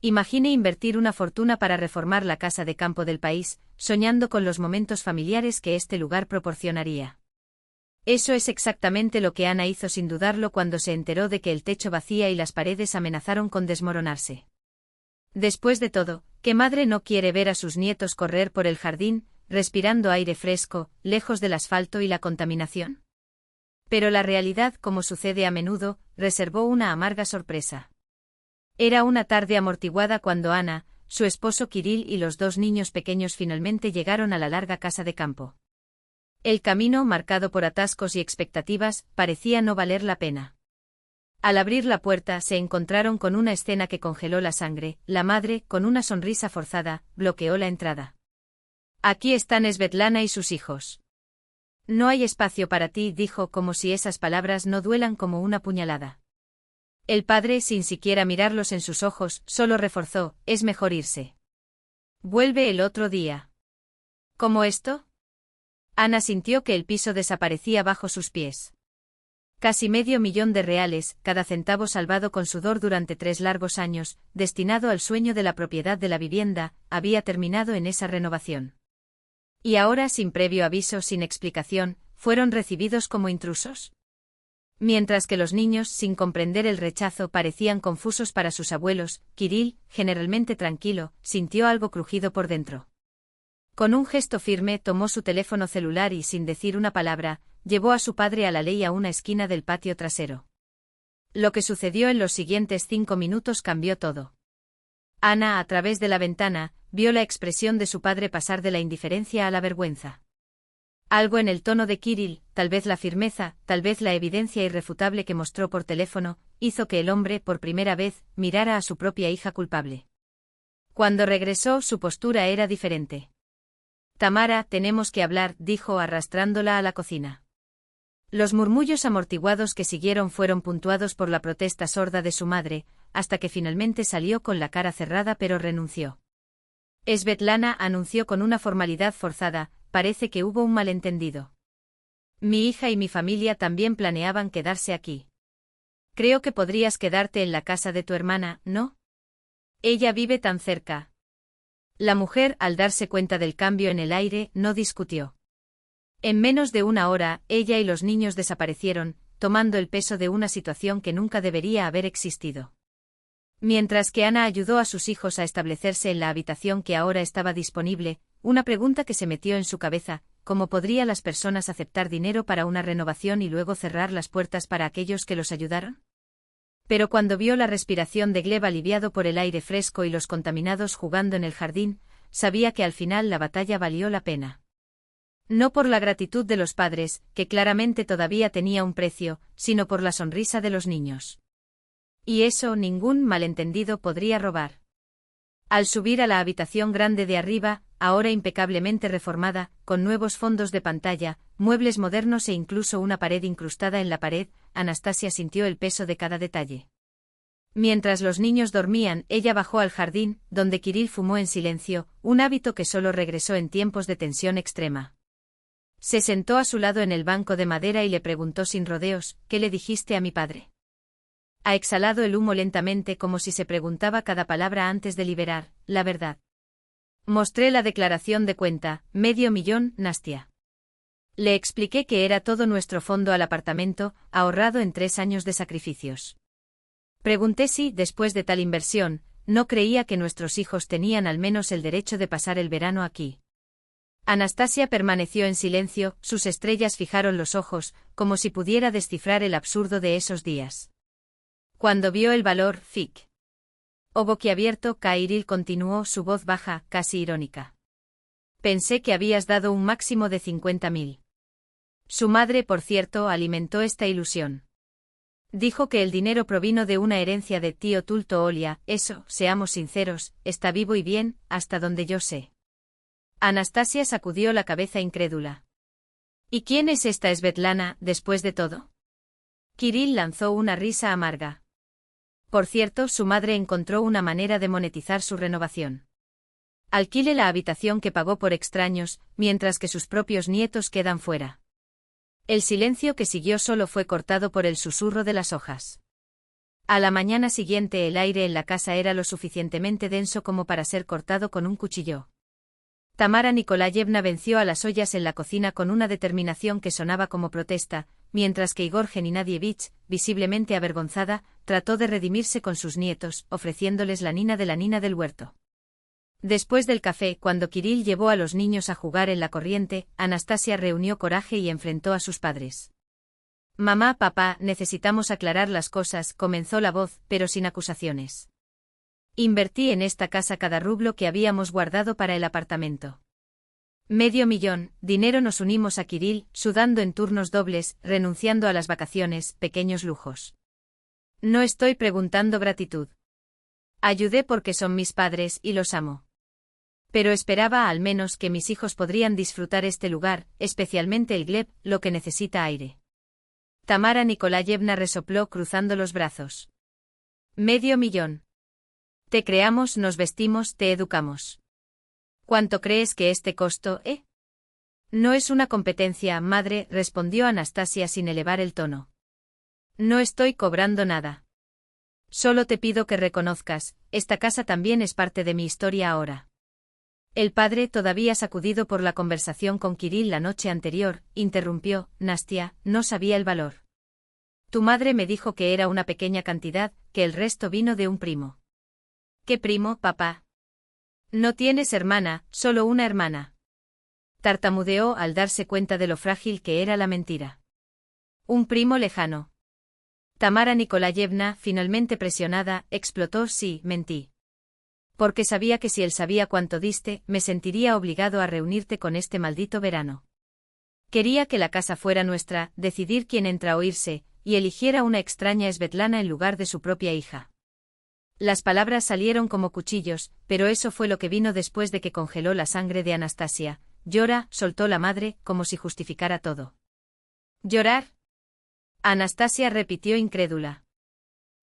Imagine invertir una fortuna para reformar la casa de campo del país, soñando con los momentos familiares que este lugar proporcionaría. Eso es exactamente lo que Ana hizo sin dudarlo cuando se enteró de que el techo vacía y las paredes amenazaron con desmoronarse. Después de todo, ¿qué madre no quiere ver a sus nietos correr por el jardín, respirando aire fresco, lejos del asfalto y la contaminación? Pero la realidad, como sucede a menudo, reservó una amarga sorpresa. Era una tarde amortiguada cuando Ana, su esposo Kirill y los dos niños pequeños finalmente llegaron a la larga casa de campo. El camino, marcado por atascos y expectativas, parecía no valer la pena. Al abrir la puerta se encontraron con una escena que congeló la sangre. La madre, con una sonrisa forzada, bloqueó la entrada. «Aquí están Svetlana y sus hijos. No hay espacio para ti», dijo como si esas palabras no duelan como una puñalada. El padre, sin siquiera mirarlos en sus ojos, solo reforzó: «Es mejor irse. Vuelve el otro día». ¿Cómo esto? Ana sintió que el piso desaparecía bajo sus pies. Casi $500,000, cada centavo salvado con sudor durante 3 largos años, destinado al sueño de la propiedad de la vivienda, había terminado en esa renovación. Y ahora, sin previo aviso, sin explicación, fueron recibidos como intrusos. Mientras que los niños, sin comprender el rechazo, parecían confusos para sus abuelos, Kirill, generalmente tranquilo, sintió algo crujido por dentro. Con un gesto firme tomó su teléfono celular y, sin decir una palabra, llevó a su padre a la ley a una esquina del patio trasero. Lo que sucedió en los siguientes 5 minutos cambió todo. Ana, a través de la ventana, vio la expresión de su padre pasar de la indiferencia a la vergüenza. Algo en el tono de Kirill, tal vez la firmeza, tal vez la evidencia irrefutable que mostró por teléfono, hizo que el hombre, por primera vez, mirara a su propia hija culpable. Cuando regresó, su postura era diferente. «Tamara, tenemos que hablar», dijo arrastrándola a la cocina. Los murmullos amortiguados que siguieron fueron puntuados por la protesta sorda de su madre, hasta que finalmente salió con la cara cerrada pero renunció. Svetlana anunció con una formalidad forzada: «Parece que hubo un malentendido. Mi hija y mi familia también planeaban quedarse aquí. Creo que podrías quedarte en la casa de tu hermana, ¿no? Ella vive tan cerca». La mujer, al darse cuenta del cambio en el aire, no discutió. En menos de 1 hora, ella y los niños desaparecieron, tomando el peso de una situación que nunca debería haber existido. Mientras que Ana ayudó a sus hijos a establecerse en la habitación que ahora estaba disponible, una pregunta que se metió en su cabeza: ¿cómo podrían las personas aceptar dinero para una renovación y luego cerrar las puertas para aquellos que los ayudaron? Pero cuando vio la respiración de Gleb aliviado por el aire fresco y los contaminados jugando en el jardín, sabía que al final la batalla valió la pena. No por la gratitud de los padres, que claramente todavía tenía un precio, sino por la sonrisa de los niños. Y eso ningún malentendido podría robar. Al subir a la habitación grande de arriba, ahora impecablemente reformada, con nuevos fondos de pantalla, muebles modernos e incluso una pared incrustada en la pared, Anastasia sintió el peso de cada detalle. Mientras los niños dormían, ella bajó al jardín, donde Kirill fumó en silencio, un hábito que solo regresó en tiempos de tensión extrema. Se sentó a su lado en el banco de madera y le preguntó sin rodeos: «¿Qué le dijiste a mi padre?» Ha exhalado el humo lentamente como si se preguntaba cada palabra antes de liberar: «La verdad. Mostré la declaración de cuenta, $500,000, Nastia. Le expliqué que era todo nuestro fondo al apartamento, ahorrado en 3 años de sacrificios. Pregunté si, después de tal inversión, no creía que nuestros hijos tenían al menos el derecho de pasar el verano aquí». Anastasia permaneció en silencio, sus estrellas fijaron los ojos, como si pudiera descifrar el absurdo de esos días. Cuando vio el valor, Fic. O boquiabierto, Kirill continuó, su voz baja, casi irónica. «Pensé que habías dado un máximo de 50,000. Su madre, por cierto, alimentó esta ilusión. Dijo que el dinero provino de una herencia de tío Tulto Olia. Eso, seamos sinceros, está vivo y bien, hasta donde yo sé». Anastasia sacudió la cabeza incrédula. «¿Y quién es esta Svetlana, después de todo?» Kirill lanzó una risa amarga. «Por cierto, su madre encontró una manera de monetizar su renovación. Alquile la habitación que pagó por extraños, mientras que sus propios nietos quedan fuera». El silencio que siguió solo fue cortado por el susurro de las hojas. A la mañana siguiente el aire en la casa era lo suficientemente denso como para ser cortado con un cuchillo. Tamara Nikolayevna venció a las ollas en la cocina con una determinación que sonaba como protesta, mientras que Igor Gennadievich, visiblemente avergonzada, trató de redimirse con sus nietos, ofreciéndoles la nina de la nina del huerto. Después del café, cuando Kirill llevó a los niños a jugar en la corriente, Anastasia reunió coraje y enfrentó a sus padres. «Mamá, papá, necesitamos aclarar las cosas», comenzó la voz, pero sin acusaciones. «Invertí en esta casa cada rublo que habíamos guardado para el apartamento. $500,000, dinero. Nos unimos a Kirill, sudando en turnos dobles, renunciando a las vacaciones, pequeños lujos. No estoy preguntando gratitud. Ayudé porque son mis padres y los amo. Pero esperaba al menos que mis hijos podrían disfrutar este lugar, especialmente el Gleb, lo que necesita aire». Tamara Nikolayevna resopló cruzando los brazos. $500,000. Te creamos, nos vestimos, te educamos. ¿Cuánto crees que este costó, No es una competencia, madre, respondió Anastasia sin elevar el tono. No estoy cobrando nada. Solo te pido que reconozcas, esta casa también es parte de mi historia ahora. El padre, todavía sacudido por la conversación con Kirill la noche anterior, interrumpió: Nastia, no sabía el valor. Tu madre me dijo que era una pequeña cantidad, que el resto vino de un primo. ¿Qué primo, papá? No tienes hermana, solo una hermana. Tartamudeó al darse cuenta de lo frágil que era la mentira. Un primo lejano. Tamara Nikolayevna, finalmente presionada, explotó: sí, mentí. Porque sabía que si él sabía cuánto diste, me sentiría obligado a reunirte con este maldito verano. Quería que la casa fuera nuestra, decidir quién entra o irse, y eligiera una extraña Svetlana en lugar de su propia hija. Las palabras salieron como cuchillos, pero eso fue lo que vino después de que congeló la sangre de Anastasia. Llora, soltó la madre, como si justificara todo. ¿Llorar? Anastasia repitió incrédula.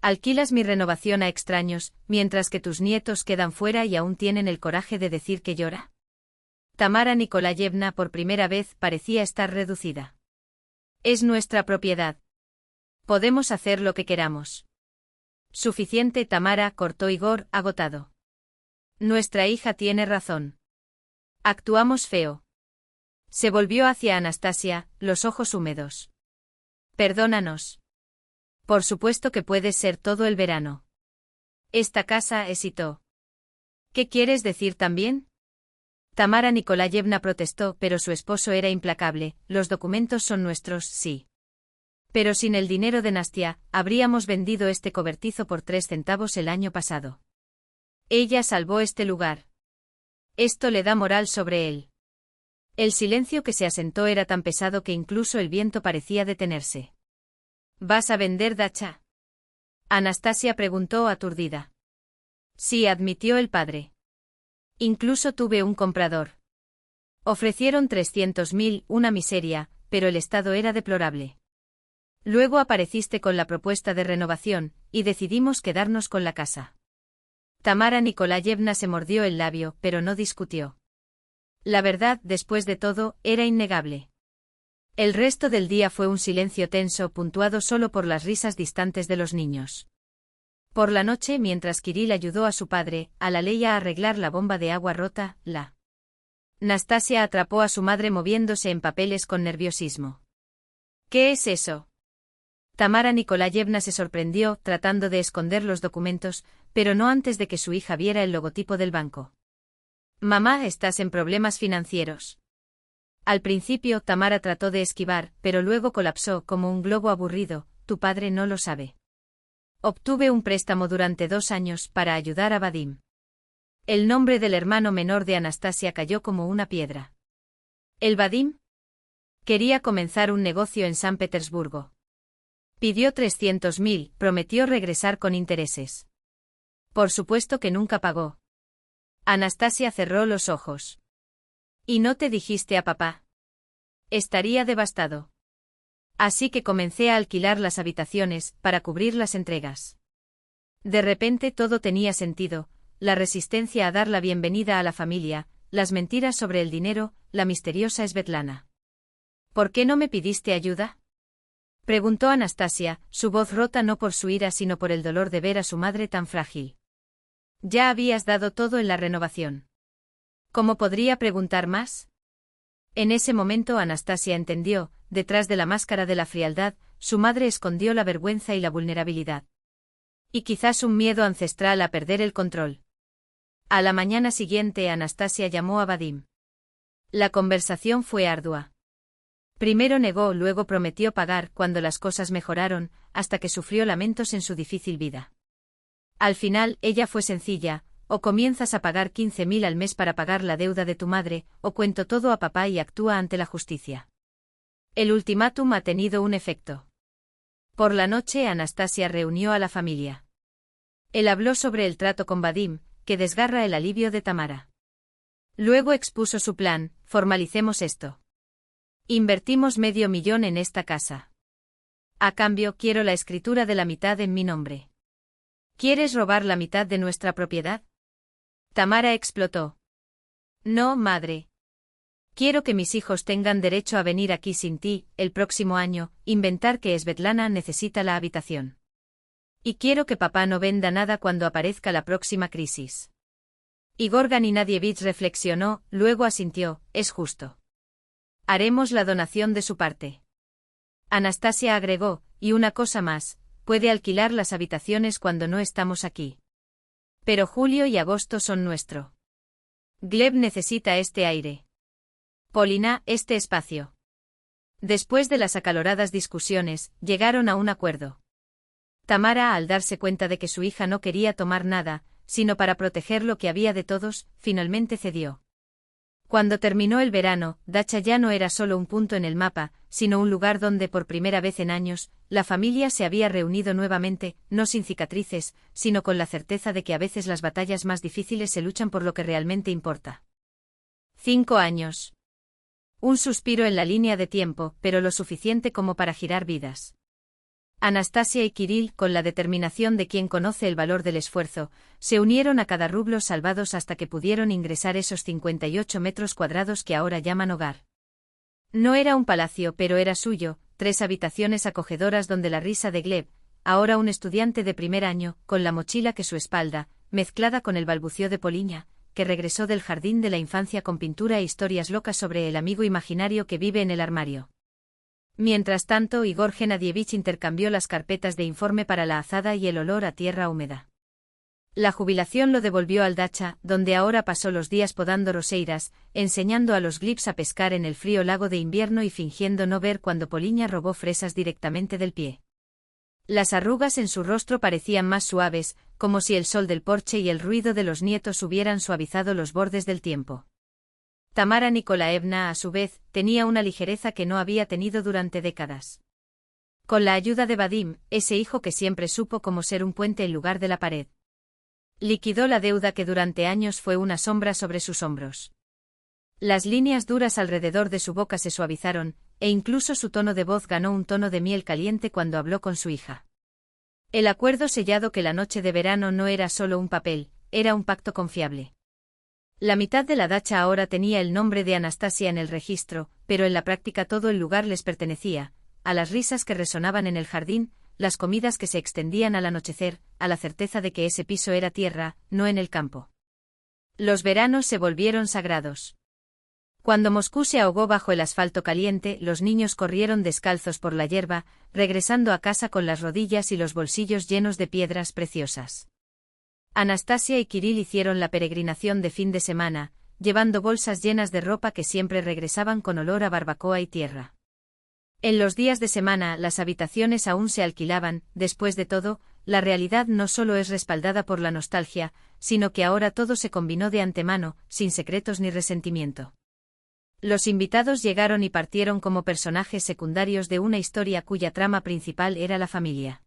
Alquilas mi renovación a extraños, mientras que tus nietos quedan fuera y aún tienen el coraje de decir que llora. Tamara Nikolayevna por primera vez parecía estar reducida. Es nuestra propiedad. Podemos hacer lo que queramos. Suficiente, Tamara, cortó Igor, agotado. Nuestra hija tiene razón. Actuamos feo. Se volvió hacia Anastasia, los ojos húmedos. Perdónanos. Por supuesto que puedes ser todo el verano. Esta casa hesitó. ¿Qué quieres decir también? Tamara Nikolayevna protestó, pero su esposo era implacable. Los documentos son nuestros, sí. Pero sin el dinero de Nastia, habríamos vendido este cobertizo por 3 centavos el año pasado. Ella salvó este lugar. Esto le da moral sobre él. El silencio que se asentó era tan pesado que incluso el viento parecía detenerse. ¿Vas a vender dacha? Anastasia preguntó aturdida. Sí, admitió el padre. Incluso tuve un comprador. Ofrecieron 300,000, una miseria, pero el estado era deplorable. Luego apareciste con la propuesta de renovación, y decidimos quedarnos con la casa. Tamara Nikolayevna se mordió el labio, pero no discutió. La verdad, después de todo, era innegable. El resto del día fue un silencio tenso, puntuado solo por las risas distantes de los niños. Por la noche, mientras Kirill ayudó a su padre, a la ley a arreglar la bomba de agua rota, Nastasia atrapó a su madre moviéndose en papeles con nerviosismo. ¿Qué es eso? Tamara Nikolayevna se sorprendió, tratando de esconder los documentos, pero no antes de que su hija viera el logotipo del banco. Mamá, estás en problemas financieros. Al principio Tamara trató de esquivar, pero luego colapsó como un globo aburrido. Tu padre no lo sabe. Obtuve un préstamo durante 2 años para ayudar a Vadim. El nombre del hermano menor de Anastasia cayó como una piedra. ¿El Vadim? Quería comenzar un negocio en San Petersburgo. Pidió 300,000, prometió regresar con intereses. Por supuesto que nunca pagó. Anastasia cerró los ojos. ¿Y no te dijiste a papá? Estaría devastado. Así que comencé a alquilar las habitaciones, para cubrir las entregas. De repente todo tenía sentido, la resistencia a dar la bienvenida a la familia, las mentiras sobre el dinero, la misteriosa Svetlana. ¿Por qué no me pidiste ayuda? Preguntó Anastasia, su voz rota no por su ira sino por el dolor de ver a su madre tan frágil. Ya habías dado todo en la renovación. ¿Cómo podría preguntar más? En ese momento Anastasia entendió, detrás de la máscara de la frialdad, su madre escondió la vergüenza y la vulnerabilidad. Y quizás un miedo ancestral a perder el control. A la mañana siguiente Anastasia llamó a Vadim. La conversación fue ardua. Primero negó, luego prometió pagar cuando las cosas mejoraron, hasta que sufrió lamentos en su difícil vida. Al final, ella fue sencilla: o comienzas a pagar 15.000 al mes para pagar la deuda de tu madre, o cuento todo a papá y actúa ante la justicia. El ultimátum ha tenido un efecto. Por la noche Anastasia reunió a la familia. Él habló sobre el trato con Vadim, que desgarra el alivio de Tamara. Luego expuso su plan: formalicemos esto. Invertimos $500,000 en esta casa. A cambio, quiero la escritura de la mitad en mi nombre. ¿Quieres robar la mitad de nuestra propiedad? Tamara explotó. No, madre. Quiero que mis hijos tengan derecho a venir aquí sin ti, el próximo año, inventar que Svetlana necesita la habitación. Y quiero que papá no venda nada cuando aparezca la próxima crisis. Igor Ganinadievich reflexionó, luego asintió: es justo. Haremos la donación de su parte. Anastasia agregó: y una cosa más, puede alquilar las habitaciones cuando no estamos aquí. Pero julio y agosto son nuestro. Gleb necesita este aire. Polina, este espacio. Después de las acaloradas discusiones, llegaron a un acuerdo. Tamara, al darse cuenta de que su hija no quería tomar nada, sino para proteger lo que había de todos, finalmente cedió. Cuando terminó el verano, Dacha ya no era solo un punto en el mapa, sino un lugar donde por primera vez en años, la familia se había reunido nuevamente, no sin cicatrices, sino con la certeza de que a veces las batallas más difíciles se luchan por lo que realmente importa. 5 años. Un suspiro en la línea de tiempo, pero lo suficiente como para girar vidas. Anastasia y Kirill, con la determinación de quien conoce el valor del esfuerzo, se unieron a cada rublo salvados hasta que pudieron ingresar esos 58 metros cuadrados que ahora llaman hogar. No era un palacio, pero era suyo: 3 habitaciones acogedoras donde la risa de Gleb, ahora un estudiante de primer año, con la mochila que su espalda, mezclada con el balbucio de Poliña, que regresó del jardín de la infancia con pintura e historias locas sobre el amigo imaginario que vive en el armario. Mientras tanto, Igor Genadievich intercambió las carpetas de informe para la azada y el olor a tierra húmeda. La jubilación lo devolvió al Dacha, donde ahora pasó los días podando roseiras, enseñando a los Glibs a pescar en el frío lago de invierno y fingiendo no ver cuando Poliña robó fresas directamente del pie. Las arrugas en su rostro parecían más suaves, como si el sol del porche y el ruido de los nietos hubieran suavizado los bordes del tiempo. Tamara Nikolaevna, a su vez, tenía una ligereza que no había tenido durante décadas. Con la ayuda de Vadim, ese hijo que siempre supo cómo ser un puente en lugar de la pared, liquidó la deuda que durante años fue una sombra sobre sus hombros. Las líneas duras alrededor de su boca se suavizaron, e incluso su tono de voz ganó un tono de miel caliente cuando habló con su hija. El acuerdo sellado que la noche de verano no era solo un papel, era un pacto confiable. La mitad de la dacha ahora tenía el nombre de Anastasia en el registro, pero en la práctica todo el lugar les pertenecía: a las risas que resonaban en el jardín, las comidas que se extendían al anochecer, a la certeza de que ese piso era tierra, no en el campo. Los veranos se volvieron sagrados. Cuando Moscú se ahogó bajo el asfalto caliente, los niños corrieron descalzos por la hierba, regresando a casa con las rodillas y los bolsillos llenos de piedras preciosas. Anastasia y Kirill hicieron la peregrinación de fin de semana, llevando bolsas llenas de ropa que siempre regresaban con olor a barbacoa y tierra. En los días de semana las habitaciones aún se alquilaban. Después de todo, la realidad no solo es respaldada por la nostalgia, sino que ahora todo se combinó de antemano, sin secretos ni resentimiento. Los invitados llegaron y partieron como personajes secundarios de una historia cuya trama principal era la familia.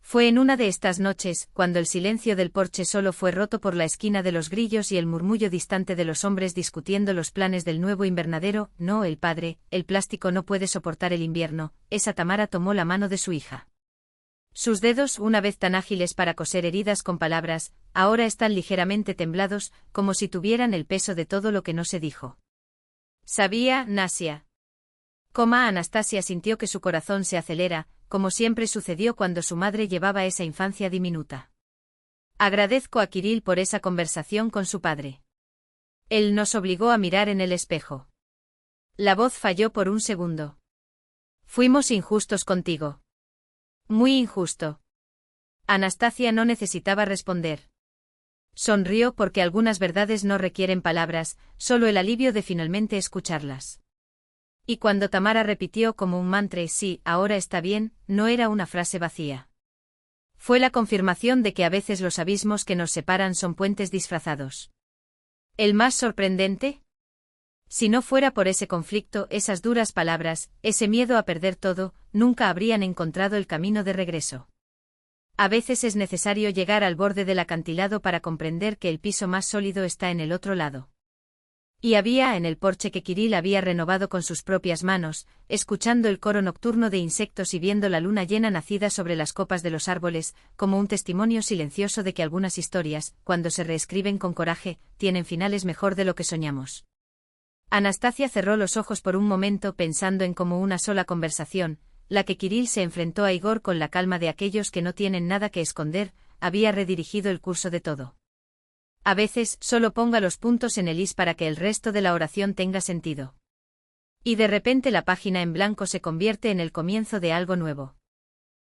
Fue en una de estas noches, cuando el silencio del porche solo fue roto por la esquina de los grillos y el murmullo distante de los hombres discutiendo los planes del nuevo invernadero. No, el padre, el plástico no puede soportar el invierno. Esa Tamara tomó la mano de su hija. Sus dedos, una vez tan ágiles para coser heridas con palabras, ahora están ligeramente temblados, como si tuvieran el peso de todo lo que no se dijo. Sabía, Nasia. Anastasia sintió que su corazón se acelera, como siempre sucedió cuando su madre llevaba esa infancia diminuta. Agradezco a Kirill por esa conversación con su padre. Él nos obligó a mirar en el espejo. La voz falló por un segundo. Fuimos injustos contigo. Muy injusto. Anastasia no necesitaba responder. Sonrió porque algunas verdades no requieren palabras, solo el alivio de finalmente escucharlas. Y cuando Tamara repitió como un mantra sí, ahora está bien, no era una frase vacía. Fue la confirmación de que a veces los abismos que nos separan son puentes disfrazados. ¿El más sorprendente? Si no fuera por ese conflicto, esas duras palabras, ese miedo a perder todo, nunca habrían encontrado el camino de regreso. A veces es necesario llegar al borde del acantilado para comprender que el piso más sólido está en el otro lado. Y había en el porche que Kirill había renovado con sus propias manos, escuchando el coro nocturno de insectos y viendo la luna llena nacida sobre las copas de los árboles, como un testimonio silencioso de que algunas historias, cuando se reescriben con coraje, tienen finales mejor de lo que soñamos. Anastasia cerró los ojos por un momento pensando en como una sola conversación, la que Kirill se enfrentó a Igor con la calma de aquellos que no tienen nada que esconder, había redirigido el curso de todo. A veces, solo ponga los puntos en el is para que el resto de la oración tenga sentido. Y de repente la página en blanco se convierte en el comienzo de algo nuevo.